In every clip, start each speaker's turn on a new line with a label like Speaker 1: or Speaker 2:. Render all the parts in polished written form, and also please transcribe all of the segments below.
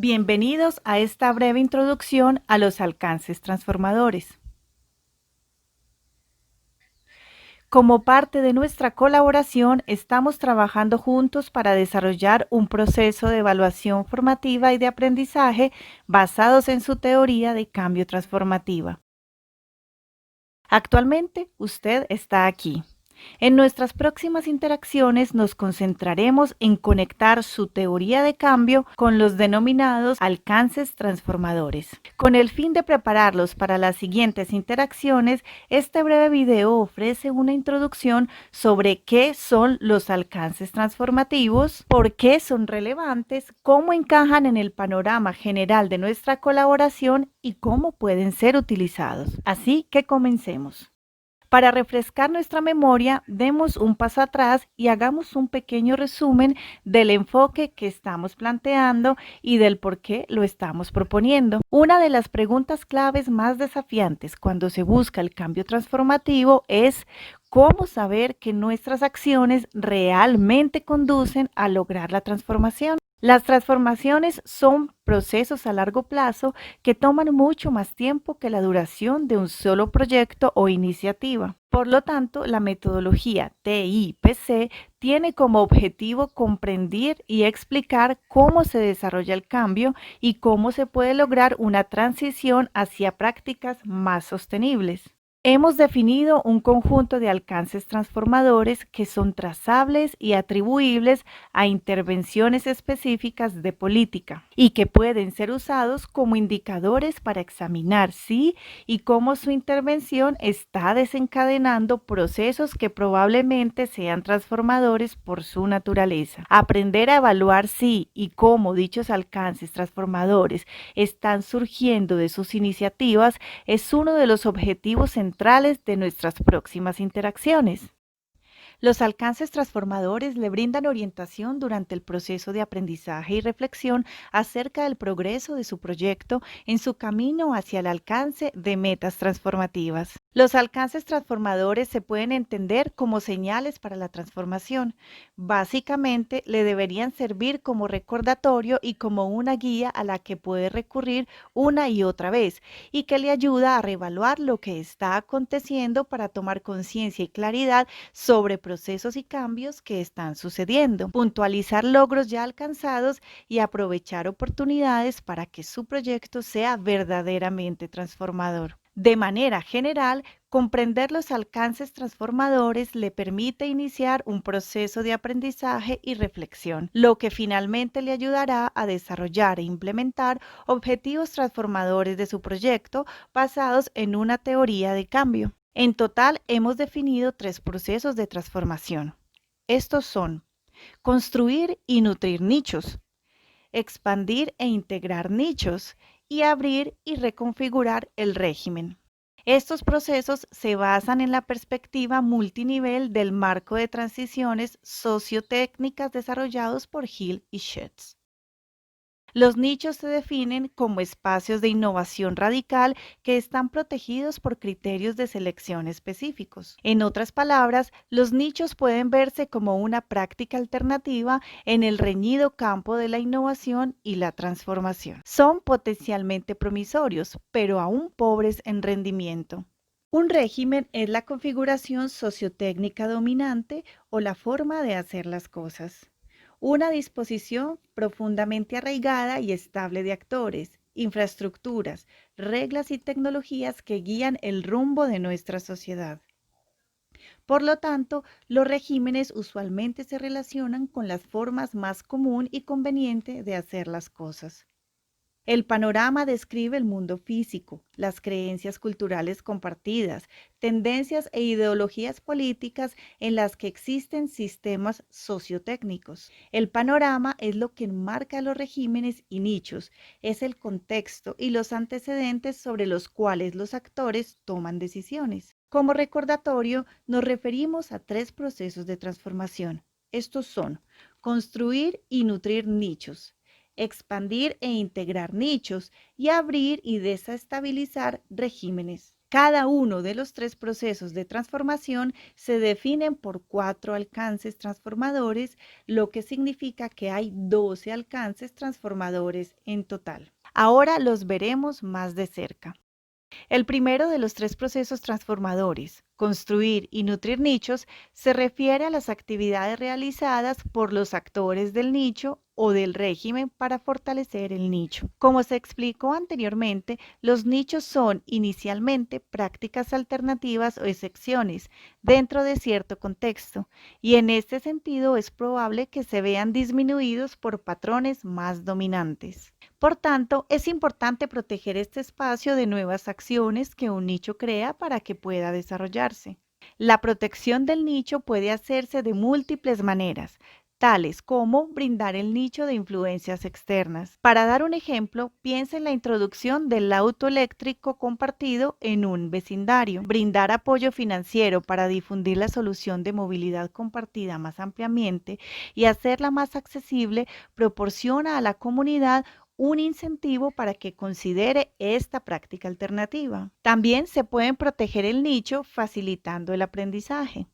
Speaker 1: Bienvenidos a esta breve introducción a los alcances transformadores. Como parte de nuestra colaboración, estamos trabajando juntos para desarrollar un proceso de evaluación formativa y de aprendizaje basados en su teoría de cambio transformativa. Actualmente, usted está aquí. En nuestras próximas interacciones nos concentraremos en conectar su teoría de cambio con los denominados alcances transformadores. Con el fin de prepararlos para las siguientes interacciones, este breve video ofrece una introducción sobre qué son los alcances transformativos, por qué son relevantes, cómo encajan en el panorama general de nuestra colaboración y cómo pueden ser utilizados. Así que comencemos. Para refrescar nuestra memoria, demos un paso atrás y hagamos un pequeño resumen del enfoque que estamos planteando y del por qué lo estamos proponiendo. Una de las preguntas claves más desafiantes cuando se busca el cambio transformativo es ¿cómo saber que nuestras acciones realmente conducen a lograr la transformación? Las transformaciones son procesos a largo plazo que toman mucho más tiempo que la duración de un solo proyecto o iniciativa. Por lo tanto, la metodología TIPC tiene como objetivo comprender y explicar cómo se desarrolla el cambio y cómo se puede lograr una transición hacia prácticas más sostenibles. Hemos definido un conjunto de alcances transformadores que son trazables y atribuibles a intervenciones específicas de política y que pueden ser usados como indicadores para examinar si y cómo su intervención está desencadenando procesos que probablemente sean transformadores por su naturaleza. Aprender a evaluar si y cómo dichos alcances transformadores están surgiendo de sus iniciativas es uno de los objetivos centrales de nuestras próximas interacciones. Los alcances transformadores le brindan orientación durante el proceso de aprendizaje y reflexión acerca del progreso de su proyecto en su camino hacia el alcance de metas transformativas. Los alcances transformadores se pueden entender como señales para la transformación. Básicamente, le deberían servir como recordatorio y como una guía a la que puede recurrir una y otra vez y que le ayuda a reevaluar lo que está aconteciendo para tomar conciencia y claridad sobre procesos y cambios que están sucediendo, puntualizar logros ya alcanzados y aprovechar oportunidades para que su proyecto sea verdaderamente transformador. De manera general, comprender los alcances transformadores le permite iniciar un proceso de aprendizaje y reflexión, lo que finalmente le ayudará a desarrollar e implementar objetivos transformadores de su proyecto basados en una teoría de cambio. En total, hemos definido 3 procesos de transformación. Estos son construir y nutrir nichos, expandir e integrar nichos y abrir y reconfigurar el régimen. Estos procesos se basan en la perspectiva multinivel del marco de transiciones sociotécnicas desarrollados por Hill y Schutz. Los nichos se definen como espacios de innovación radical que están protegidos por criterios de selección específicos. En otras palabras, los nichos pueden verse como una práctica alternativa en el reñido campo de la innovación y la transformación. Son potencialmente promisorios, pero aún pobres en rendimiento. Un régimen es la configuración sociotécnica dominante o la forma de hacer las cosas. Una disposición profundamente arraigada y estable de actores, infraestructuras, reglas y tecnologías que guían el rumbo de nuestra sociedad. Por lo tanto, los regímenes usualmente se relacionan con las formas más común y conveniente de hacer las cosas. El panorama describe el mundo físico, las creencias culturales compartidas, tendencias e ideologías políticas en las que existen sistemas sociotécnicos. El panorama es lo que enmarca los regímenes y nichos, es el contexto y los antecedentes sobre los cuales los actores toman decisiones. Como recordatorio, nos referimos a 3 procesos de transformación. Estos son construir y nutrir nichos, expandir e integrar nichos y abrir y desestabilizar regímenes. Cada uno de los tres procesos de transformación se definen por 4 alcances transformadores, lo que significa que hay 12 alcances transformadores en total. Ahora los veremos más de cerca. El primero de los tres procesos transformadores, construir y nutrir nichos, se refiere a las actividades realizadas por los actores del nicho o del régimen para fortalecer el nicho. Como se explicó anteriormente, los nichos son inicialmente prácticas alternativas o excepciones dentro de cierto contexto, y en este sentido es probable que se vean disminuidos por patrones más dominantes. Por tanto, es importante proteger este espacio de nuevas acciones que un nicho crea para que pueda desarrollarse. La protección del nicho puede hacerse de múltiples maneras, tales como brindar el nicho de influencias externas. Para dar un ejemplo, piensa en la introducción del auto eléctrico compartido en un vecindario. Brindar apoyo financiero para difundir la solución de movilidad compartida más ampliamente y hacerla más accesible proporciona a la comunidad un incentivo para que considere esta práctica alternativa. También se pueden proteger el nicho facilitando el aprendizaje.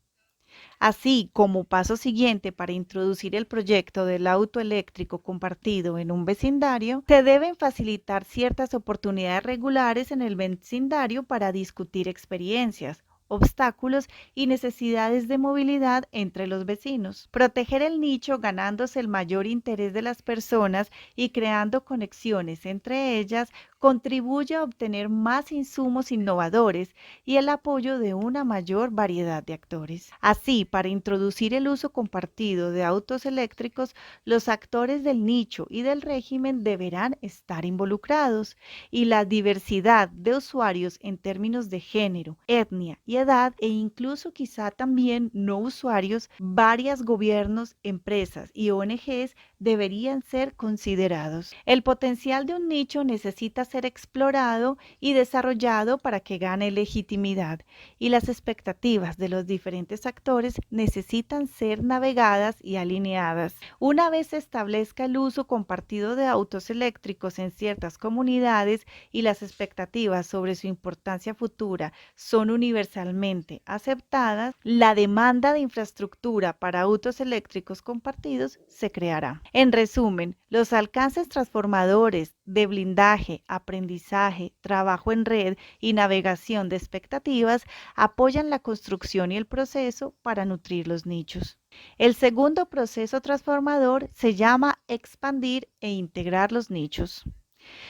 Speaker 1: Así como paso siguiente para introducir el proyecto del auto eléctrico compartido en un vecindario, se deben facilitar ciertas oportunidades regulares en el vecindario para discutir experiencias, obstáculos y necesidades de movilidad entre los vecinos. Proteger el nicho ganándose el mayor interés de las personas y creando conexiones entre ellas contribuye a obtener más insumos innovadores y el apoyo de una mayor variedad de actores. Así, para introducir el uso compartido de autos eléctricos, los actores del nicho y del régimen deberán estar involucrados y la diversidad de usuarios en términos de género, etnia y edad e incluso quizá también no usuarios, varios gobiernos, empresas y ONGs deberían ser considerados. El potencial de un nicho necesita ser explorado y desarrollado para que gane legitimidad y las expectativas de los diferentes actores necesitan ser navegadas y alineadas. Una vez se establezca el uso compartido de autos eléctricos en ciertas comunidades y las expectativas sobre su importancia futura son universalmente aceptadas, la demanda de infraestructura para autos eléctricos compartidos se creará. En resumen, los alcances transformadores de blindaje, aprendizaje, trabajo en red y navegación de expectativas apoyan la construcción y el proceso para nutrir los nichos. El segundo proceso transformador se llama expandir e integrar los nichos.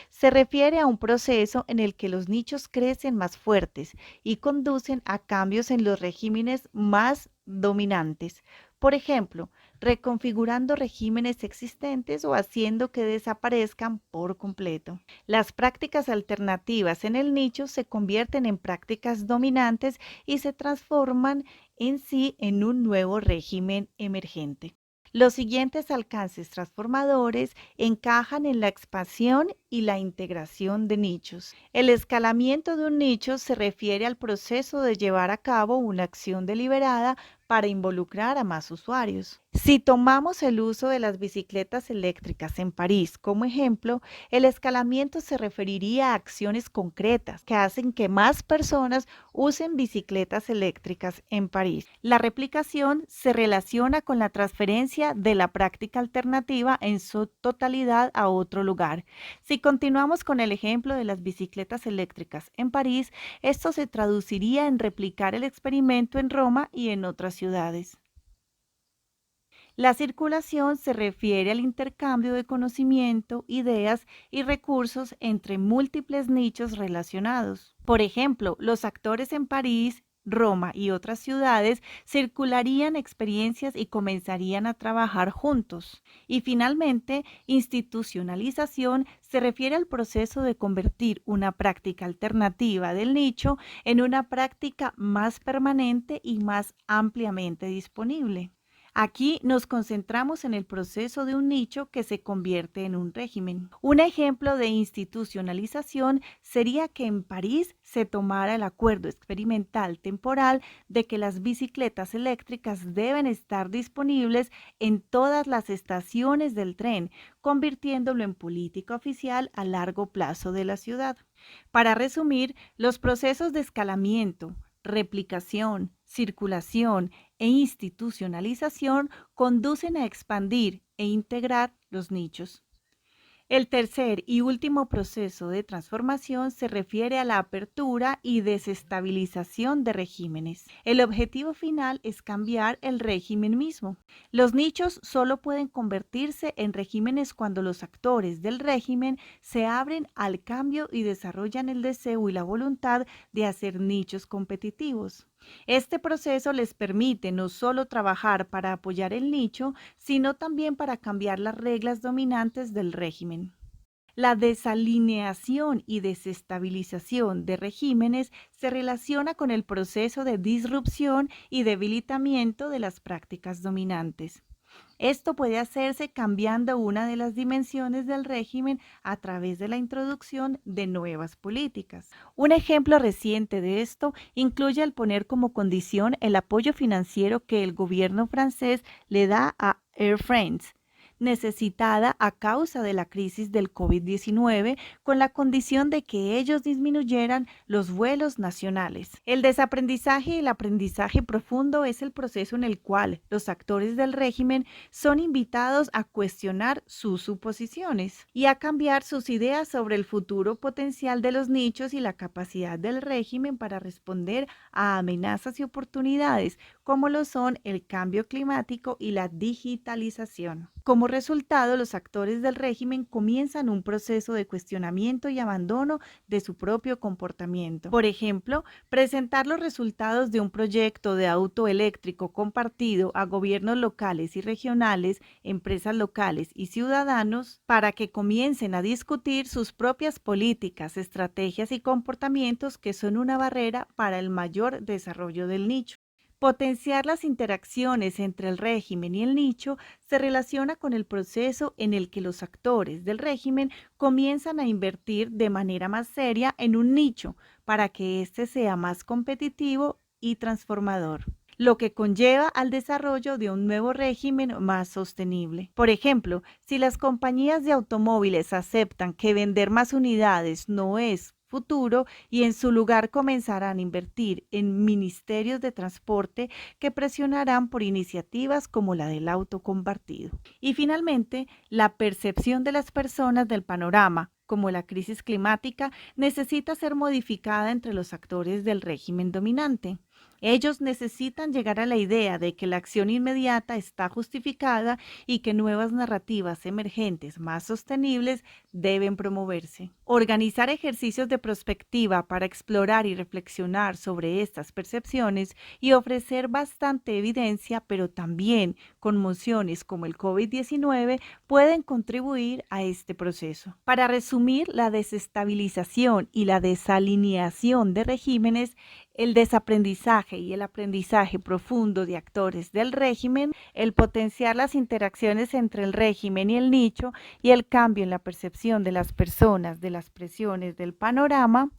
Speaker 1: Se refiere a un proceso en el que los nichos crecen más fuertes y conducen a cambios en los regímenes más dominantes. Por ejemplo, reconfigurando regímenes existentes o haciendo que desaparezcan por completo. Las prácticas alternativas en el nicho se convierten en prácticas dominantes y se transforman en sí en un nuevo régimen emergente. Los siguientes alcances transformadores encajan en la expansión y la integración de nichos. El escalamiento de un nicho se refiere al proceso de llevar a cabo una acción deliberada para involucrar a más usuarios. Si tomamos el uso de las bicicletas eléctricas en París como ejemplo, el escalamiento se referiría a acciones concretas que hacen que más personas usen bicicletas eléctricas en París. La replicación se relaciona con la transferencia de la práctica alternativa en su totalidad a otro lugar. Si continuamos con el ejemplo de las bicicletas eléctricas en París, esto se traduciría en replicar el experimento en Roma y en otras ciudades. La circulación se refiere al intercambio de conocimiento, ideas y recursos entre múltiples nichos relacionados. Por ejemplo, los actores en París, Roma y otras ciudades circularían experiencias y comenzarían a trabajar juntos. Y finalmente, institucionalización se refiere al proceso de convertir una práctica alternativa del nicho en una práctica más permanente y más ampliamente disponible. Aquí nos concentramos en el proceso de un nicho que se convierte en un régimen. Un ejemplo de institucionalización sería que en París se tomara el acuerdo experimental temporal de que las bicicletas eléctricas deben estar disponibles en todas las estaciones del tren, convirtiéndolo en política oficial a largo plazo de la ciudad. Para resumir, los procesos de escalamiento, replicación, circulación e institucionalización conducen a expandir e integrar los nichos. El tercer y último proceso de transformación se refiere a la apertura y desestabilización de regímenes. El objetivo final es cambiar el régimen mismo. Los nichos solo pueden convertirse en regímenes cuando los actores del régimen se abren al cambio y desarrollan el deseo y la voluntad de hacer nichos competitivos. Este proceso les permite no solo trabajar para apoyar el nicho, sino también para cambiar las reglas dominantes del régimen. La desalineación y desestabilización de regímenes se relaciona con el proceso de disrupción y debilitamiento de las prácticas dominantes. Esto puede hacerse cambiando una de las dimensiones del régimen a través de la introducción de nuevas políticas. Un ejemplo reciente de esto incluye el poner como condición el apoyo financiero que el gobierno francés le da a Air France, necesitada a causa de la crisis del COVID-19, con la condición de que ellos disminuyeran los vuelos nacionales. El desaprendizaje y el aprendizaje profundo es el proceso en el cual los actores del régimen son invitados a cuestionar sus suposiciones y a cambiar sus ideas sobre el futuro potencial de los nichos y la capacidad del régimen para responder a amenazas y oportunidades, como lo son el cambio climático y la digitalización. Como resultado, los actores del régimen comienzan un proceso de cuestionamiento y abandono de su propio comportamiento. Por ejemplo, presentar los resultados de un proyecto de auto eléctrico compartido a gobiernos locales y regionales, empresas locales y ciudadanos para que comiencen a discutir sus propias políticas, estrategias y comportamientos que son una barrera para el mayor desarrollo del nicho. Potenciar las interacciones entre el régimen y el nicho se relaciona con el proceso en el que los actores del régimen comienzan a invertir de manera más seria en un nicho para que éste sea más competitivo y transformador, lo que conlleva al desarrollo de un nuevo régimen más sostenible. Por ejemplo, si las compañías de automóviles aceptan que vender más unidades no es futuro y en su lugar comenzarán a invertir en ministerios de transporte que presionarán por iniciativas como la del auto compartido. Y finalmente, la percepción de las personas del panorama, como la crisis climática, necesita ser modificada entre los actores del régimen dominante. Ellos necesitan llegar a la idea de que la acción inmediata está justificada y que nuevas narrativas emergentes más sostenibles deben promoverse. Organizar ejercicios de prospectiva para explorar y reflexionar sobre estas percepciones y ofrecer bastante evidencia, pero también conmociones como el COVID-19, pueden contribuir a este proceso. Para resumir, la desestabilización y la desalineación de regímenes, el desaprendizaje y el aprendizaje profundo de actores del régimen, el potenciar las interacciones entre el régimen y el nicho y el cambio en la percepción de las personas de las presiones del panorama,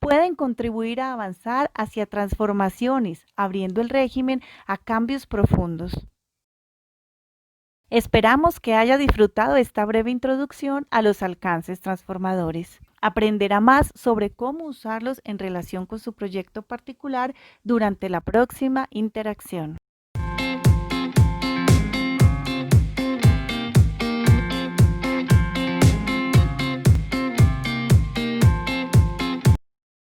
Speaker 1: pueden contribuir a avanzar hacia transformaciones, abriendo el régimen a cambios profundos. Esperamos que haya disfrutado esta breve introducción a los alcances transformadores. Aprenderá más sobre cómo usarlos en relación con su proyecto particular durante la próxima interacción.